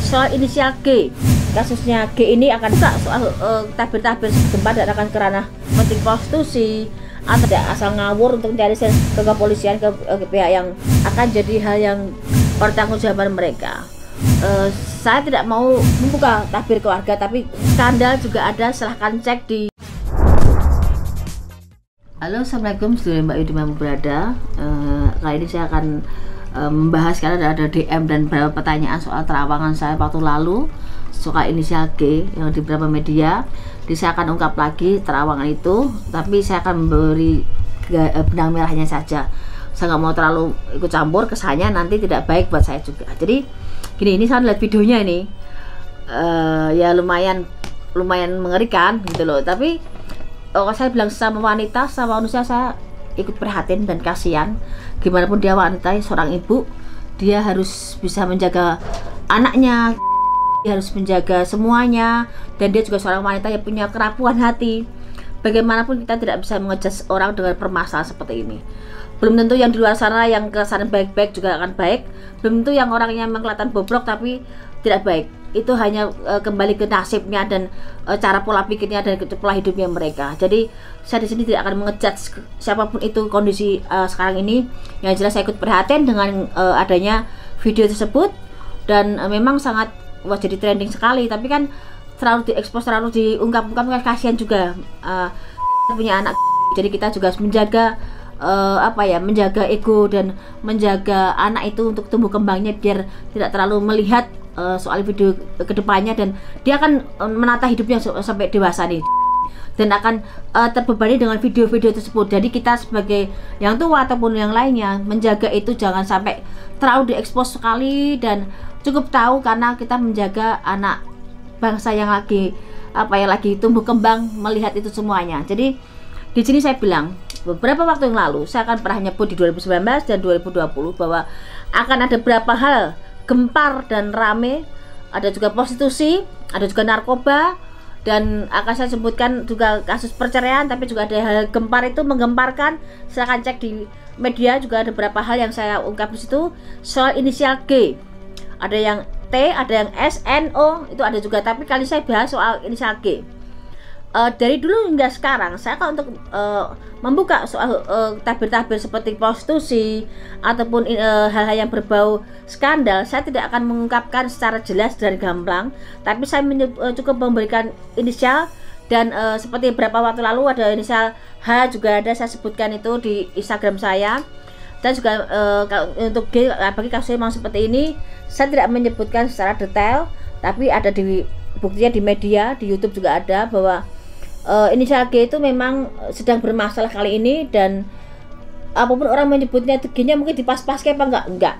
soal inisial G. Kasusnya G ini akan buka soal tabir-tabir gempa dan akan kerana penting prostitusi atau tidak asal ngawur untuk mencari ke kepolisian ke pihak yang akan jadi hal yang pertanggungjawaban mereka. Saya tidak mau membuka tabir keluarga, tapi skandal juga ada, silahkan cek di. Halo, assalamualaikum, saudara Mbak Yudi Mampu Berada. Kali ini saya akan membahas, karena ada DM dan beberapa pertanyaan soal terawangan saya waktu lalu soal inisial G yang di beberapa media. Jadi saya akan ungkap lagi terawangan itu, tapi saya akan memberi benang merahnya saja. Saya nggak mau terlalu ikut campur, kesannya nanti tidak baik buat saya juga. Jadi gini, ini saya lihat videonya ini, ya lumayan mengerikan gitu loh. Tapi saya bilang sama wanita, sama manusia, saya ikut prihatin dan kasihan. Gimana pun dia wanita, seorang ibu, dia harus bisa menjaga anaknya, dia harus menjaga semuanya, dan dia juga seorang wanita yang punya kerapuhan hati. Bagaimanapun kita tidak bisa mengejudge orang dengan permasalahan seperti ini. Belum tentu yang di luar sana yang kesana baik-baik juga akan baik, belum tentu yang orangnya memang kelihatan bobrok tapi tidak baik. Itu hanya kembali ke nasibnya dan cara pola pikirnya dan pola hidupnya mereka. Jadi saya di sini tidak akan mengejudge siapapun itu kondisi sekarang ini. Yang jelas saya ikut prihatin dengan adanya video tersebut, dan memang sangat jadi trending sekali. Tapi kan terlalu diekspos, terlalu diungkap-ungkap, kasihan juga punya anak. Jadi kita juga harus menjaga menjaga ego dan menjaga anak itu untuk tumbuh kembangnya, biar tidak terlalu melihat soal video kedepannya, dan dia akan menata hidupnya sampai dewasa nih, dan akan terbebani dengan video-video tersebut. Jadi kita sebagai yang tua ataupun yang lainnya menjaga itu jangan sampai terlalu diekspos sekali, dan cukup tahu karena kita menjaga anak bangsa yang lagi tumbuh kembang melihat itu semuanya. Jadi di sini saya bilang, beberapa waktu yang lalu saya akan pernah nyebut di 2019 dan 2020 bahwa akan ada beberapa hal gempar dan rame, ada juga prostitusi, ada juga narkoba, dan akan saya sebutkan juga kasus perceraian, tapi juga ada hal gempar itu menggemparkan. Silahkan cek di media, juga ada beberapa hal yang saya ungkap di situ soal inisial G. Ada yang T, ada yang S, N, O, itu ada juga, tapi kali saya bahas soal inisial G. Dari dulu hingga sekarang saya kalau untuk membuka soal tabir-tabir seperti prostitusi ataupun hal-hal yang berbau skandal, saya tidak akan mengungkapkan secara jelas dan gamblang, tapi saya cukup memberikan inisial. Dan seperti beberapa waktu lalu ada inisial H juga ada, saya sebutkan itu di Instagram saya. Dan juga untuk G, bagi kasus memang seperti ini, saya tidak menyebutkan secara detail, tapi ada di buktinya di media, di YouTube juga ada bahwa inisial G itu memang sedang bermasalah kali ini. Dan apapun orang menyebutnya itu G-nya mungkin dipas-paske apa enggak.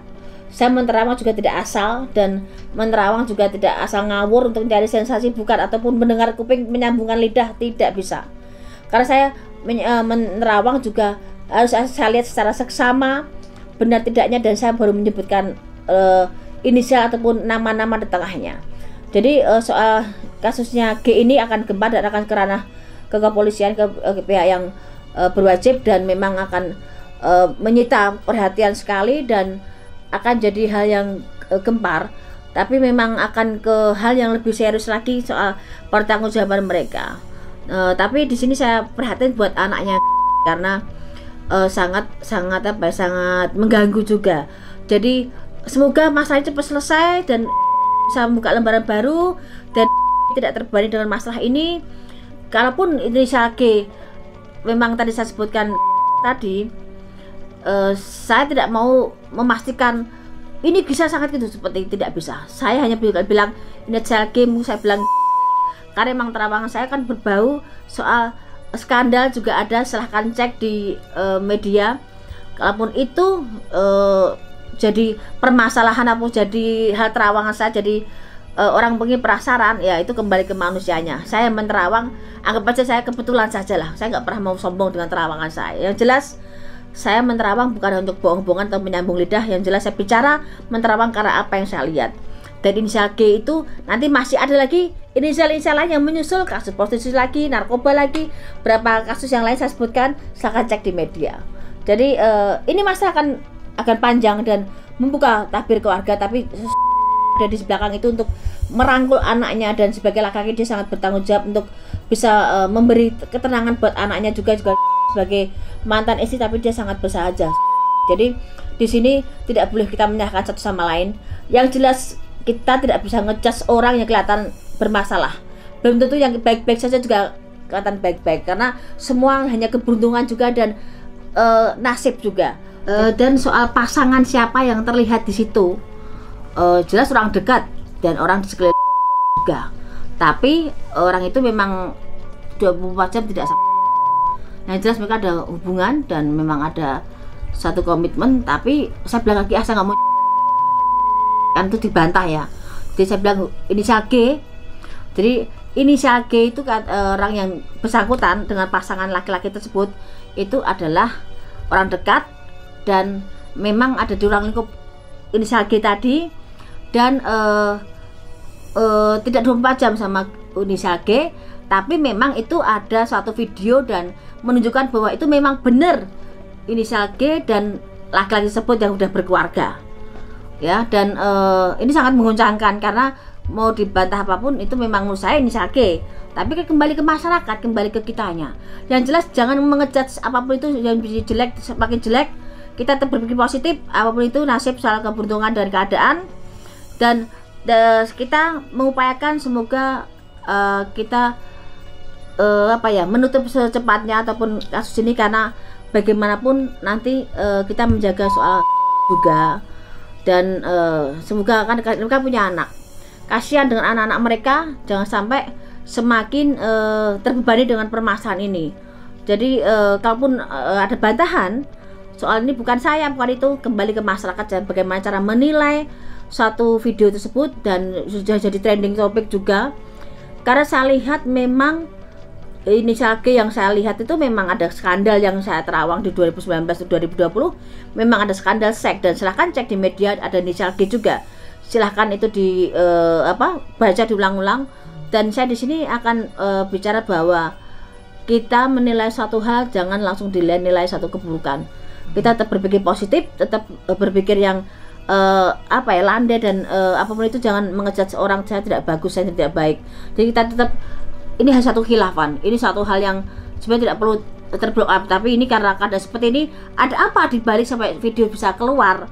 Saya menerawang juga tidak asal, dan menerawang juga tidak asal ngawur untuk mencari sensasi, bukan, ataupun mendengar kuping menyambungkan lidah, tidak bisa. Karena saya menerawang juga harus saya lihat secara seksama benar tidaknya, dan saya baru menyebutkan inisial ataupun nama-nama di tengahnya. Jadi soal kasusnya G ini akan gempa dan akan kerana ke kepolisian, ke pihak yang berwajib, dan memang akan menyita perhatian sekali, dan akan jadi hal yang gempar, tapi memang akan ke hal yang lebih serius lagi soal pertanggungjawaban mereka. Tapi di sini saya perhatiin buat anaknya, karena sangat mengganggu juga. Jadi semoga masalah cepat selesai dan bisa membuka lembaran baru dan tidak terbebani dengan masalah ini. Kalaupun inisial G memang tadi saya sebutkan tadi, saya tidak mau memastikan ini bisa sangat gitu, seperti tidak bisa. Saya hanya bilang inisial G, saya bilang karena memang terawangan saya kan berbau soal skandal juga ada, silahkan cek di media. Kalaupun itu jadi permasalahan atau jadi hal terawangan saya, jadi orang pengen penasaran, ya itu kembali ke manusianya. Saya menerawang, anggap aja saya kebetulan saja lah, saya nggak pernah mau sombong dengan terawangan saya. Yang jelas saya menerawang bukan untuk bohong-bohongan atau menyambung lidah. Yang jelas saya bicara menerawang karena apa yang saya lihat. Dan inisial G itu nanti masih ada lagi inisial-inisial lain yang menyusul, kasus prostitusi lagi, narkoba lagi, berapa kasus yang lain saya sebutkan, silahkan cek di media. Jadi ini masalah akan panjang dan membuka tabir keluarga, tapi ada di belakang itu untuk merangkul anaknya, dan sebagai laki-laki dia sangat bertanggung jawab untuk bisa memberi ketenangan buat anaknya juga sebagai mantan istri, tapi dia sangat bersahaja. Jadi di sini tidak boleh kita menyalahkan satu sama lain. Yang jelas kita tidak bisa ngejudge orang yang kelihatan bermasalah. Belum tentu yang baik-baik saja juga kelihatan baik-baik, karena semua hanya keberuntungan juga dan nasib juga. Dan soal pasangan siapa yang terlihat di situ, jelas orang dekat dan orang di sekeliling juga. Tapi orang itu memang 24 jam tidak sama. Yang jelas mereka ada hubungan dan memang ada satu komitmen. Tapi saya bilang lagi, saya nggak mau, kan itu dibantah ya. Jadi saya bilang inisial G. Jadi inisial G itu kan orang yang bersangkutan dengan pasangan laki-laki tersebut itu adalah orang dekat, dan memang ada di ruang lingkup inisial G tadi, dan tidak 24 jam sama inisial G. Tapi memang itu ada suatu video dan menunjukkan bahwa itu memang benar inisial G dan laki-laki tersebut yang sudah berkeluarga ya. Dan ini sangat menguncangkan, karena mau dibantah apapun itu memang menurut saya inisial G, tapi kembali ke masyarakat, kembali ke kitanya. Yang jelas jangan mengejudge apapun itu yang jelek, semakin jelek. Kita tetap berpikir positif, apapun itu nasib, soal keberuntungan dari keadaan, dan kita mengupayakan semoga kita menutup secepatnya ataupun kasus ini, karena bagaimanapun nanti kita menjaga soal juga, dan semoga kan mereka punya anak, kasihan dengan anak-anak mereka, jangan sampai semakin terbebani dengan permasalahan ini. Jadi kalaupun ada bantahan soal ini, bukan saya, bukan itu, kembali ke masyarakat dan bagaimana cara menilai satu video tersebut, dan sudah jadi trending topik juga. Karena saya lihat memang inisial G yang saya lihat itu memang ada skandal yang saya terawang di 2019 dan 2020, memang ada skandal seks, dan silahkan cek di media ada inisial G juga, silahkan itu di baca diulang-ulang. Dan saya di sini akan bicara bahwa kita menilai suatu hal jangan langsung dinilai satu keburukan. Kita tetap berpikir positif, tetap berpikir yang landai, dan apapun itu jangan mengejudge orang saya tidak bagus, saya tidak baik. Jadi kita tetap, ini hanya satu khilafan, ini satu hal yang sebenarnya tidak perlu terblow up, tapi ini karena keadaan seperti ini, ada apa dibalik sampai video bisa keluar?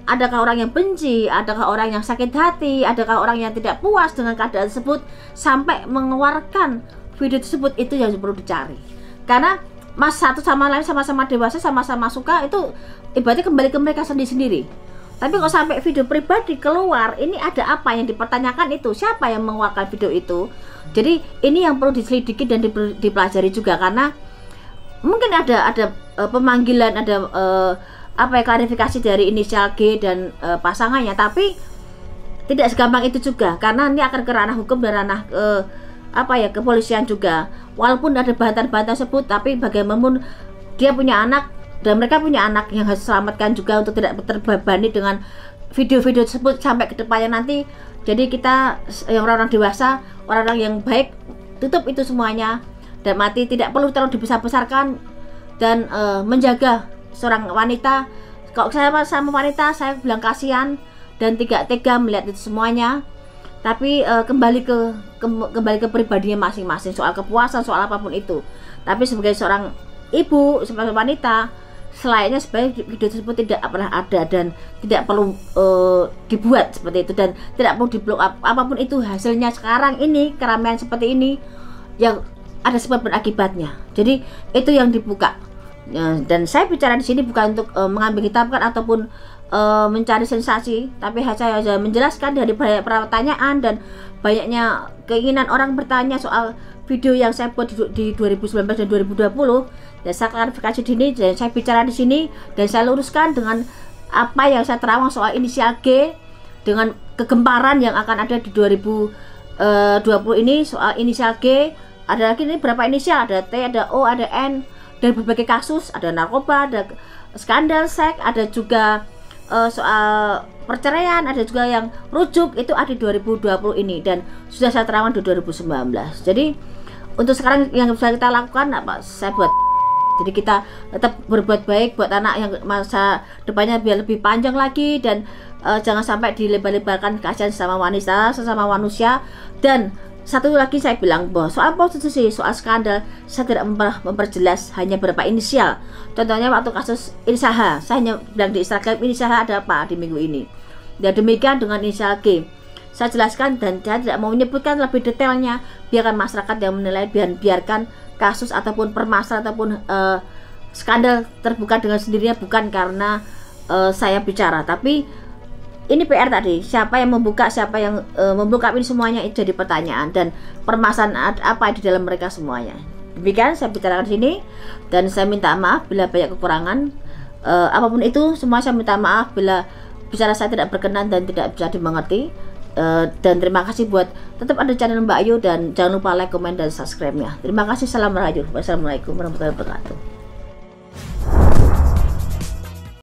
Adakah orang yang benci, adakah orang yang sakit hati, adakah orang yang tidak puas dengan keadaan tersebut sampai mengeluarkan video tersebut? Itu yang perlu dicari. Karena mas satu sama lain sama-sama dewasa, sama-sama suka, itu ibaratnya kembali ke mereka sendiri-sendiri. Tapi kalau sampai video pribadi keluar, ini ada apa yang dipertanyakan itu? Siapa yang mengeluarkan video itu? Jadi ini yang perlu diselidiki dan dipelajari juga, karena mungkin ada pemanggilan, ada klarifikasi dari inisial G dan pasangannya, tapi tidak segampang itu juga, karena ini akan ke ranah hukum dan ranah kepolisian juga. Walaupun ada bantahan-bantahan tersebut, tapi bagaimanapun dia punya anak dan mereka punya anak yang harus diselamatkan juga untuk tidak terbebani dengan video-video tersebut sampai ke depannya nanti. Jadi kita yang orang-orang dewasa, orang-orang yang baik, tutup itu semuanya dan mati, tidak perlu terlalu dibesar-besarkan, dan menjaga seorang wanita. Kalau saya sama wanita, saya bilang kasihan dan tidak tega melihat itu semuanya. Tapi kembali ke pribadinya masing-masing, soal kepuasan, soal apapun itu. Tapi sebagai seorang ibu, sebagai wanita, selayaknya sebenarnya video tersebut tidak pernah ada dan tidak perlu dibuat seperti itu, dan tidak perlu di blow up. Apapun itu hasilnya sekarang ini, keramaian seperti ini, yang ada sebab dan akibatnya. Jadi itu yang dibuka. Dan saya bicara di sini bukan untuk mengambil hitamkan ataupun mencari sensasi, tapi saya hanya menjelaskan dari banyak pertanyaan dan banyaknya keinginan orang bertanya soal video yang saya buat di 2019 dan 2020. Dan saya klarifikasi di sini, dan saya bicara di sini, dan saya luruskan dengan apa yang saya terawang soal inisial G dengan kegemparan yang akan ada di 2020 ini soal inisial G. Ada lagi ini berapa inisial, ada T, ada O, ada N, dari berbagai kasus, ada narkoba, ada skandal seks, ada juga soal perceraian, ada juga yang rujuk, itu ada di 2020 ini, dan sudah saya terawang di 2019. Jadi untuk sekarang yang bisa kita lakukan apa? Saya buat Jadi kita tetap berbuat baik buat anak yang masa depannya biar lebih panjang lagi, dan jangan sampai dilebar-lebarkan kasihan sama wanita, sesama manusia. Dan satu lagi saya bilang bahwa soal prostitusi, soal skandal, saya tidak memperjelas hanya beberapa inisial. Contohnya waktu kasus Insaha, saya hanya bilang di Instagram Insaha ada apa di minggu ini. Dan demikian dengan inisial G, saya jelaskan dan saya tidak mau menyebutkan lebih detailnya. Biarkan masyarakat yang menilai, biarkan kasus ataupun permasalahan ataupun skandal terbuka dengan sendirinya, bukan karena saya bicara, tapi ini PR tadi, siapa yang membuka, siapa yang membongkar ini semuanya, itu jadi pertanyaan, dan permasalahan apa di dalam mereka semuanya. Demikian saya bicarakan di sini, dan saya minta maaf bila banyak kekurangan, apapun itu semua saya minta maaf bila bicara saya tidak berkenan dan tidak bisa dimengerti. Dan terima kasih buat tetap ada channel Mbak Ayu, dan jangan lupa like, komen, dan subscribe-nya. Terima kasih, salam rahayu, wassalamualaikum warahmatullahi wabarakatuh.